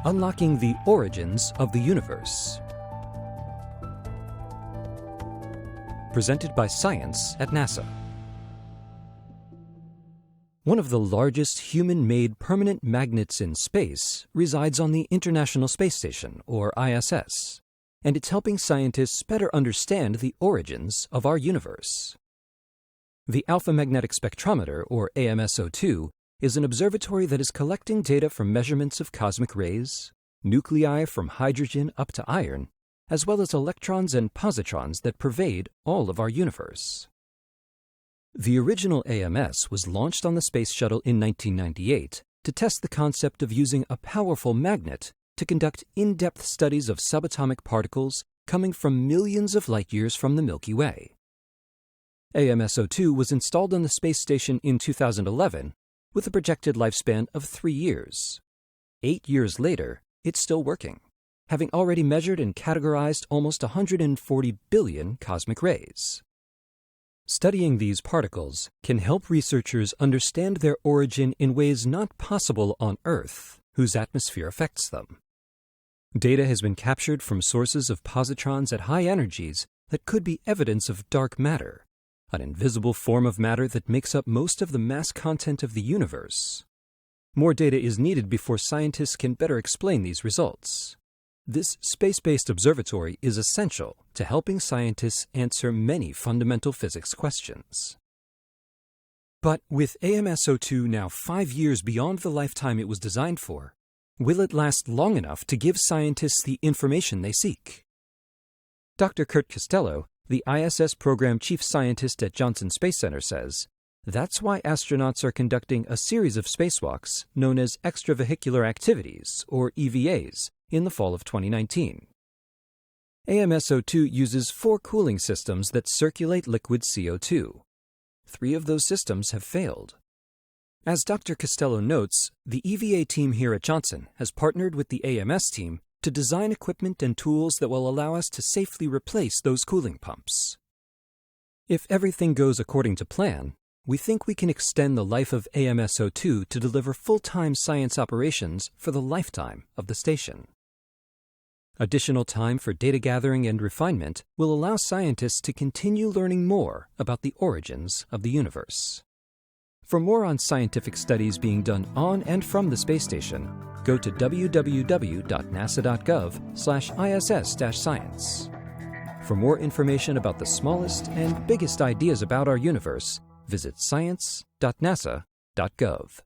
Unlocking the Origins of the Universe. Presented by Science at NASA. One of the largest human-made permanent magnets in space resides on the International Space Station, or ISS, and it's helping scientists better understand the origins of our universe. The Alpha Magnetic Spectrometer, or AMS-02, is an observatory that is collecting data from measurements of cosmic rays, nuclei from hydrogen up to iron, as well as electrons and positrons that pervade all of our universe. The original AMS was launched on the Space Shuttle in 1998 to test the concept of using a powerful magnet to conduct in-depth studies of subatomic particles coming from millions of light-years from the Milky Way. AMS-02 was installed on the space station in 2011 with a projected lifespan of 3 years. 8 years later, it's still working, having already measured and categorized almost 140 billion cosmic rays. Studying these particles can help researchers understand their origin in ways not possible on Earth, whose atmosphere affects them. Data has been captured from sources of positrons at high energies that could be evidence of dark matter, an invisible form of matter that makes up most of the mass content of the universe. More data is needed before scientists can better explain these results. This space-based observatory is essential to helping scientists answer many fundamental physics questions. But with AMS-02 now 5 years beyond the lifetime it was designed for, will it last long enough to give scientists the information they seek? Dr. Kurt Costello, the ISS program chief scientist at Johnson Space Center, says that's why astronauts are conducting a series of spacewalks known as extravehicular activities, or EVAs, in the fall of 2019. AMS-02 uses 4 cooling systems that circulate liquid CO2. 3 of those systems have failed. As Dr. Costello notes, the EVA team here at Johnson has partnered with the AMS team to design equipment and tools that will allow us to safely replace those cooling pumps. If everything goes according to plan, we think we can extend the life of AMS-02 to deliver full-time science operations for the lifetime of the station. Additional time for data gathering and refinement will allow scientists to continue learning more about the origins of the universe. For more on scientific studies being done on and from the space station, go to www.nasa.gov/ISS-science. For more information about the smallest and biggest ideas about our universe, visit science.nasa.gov.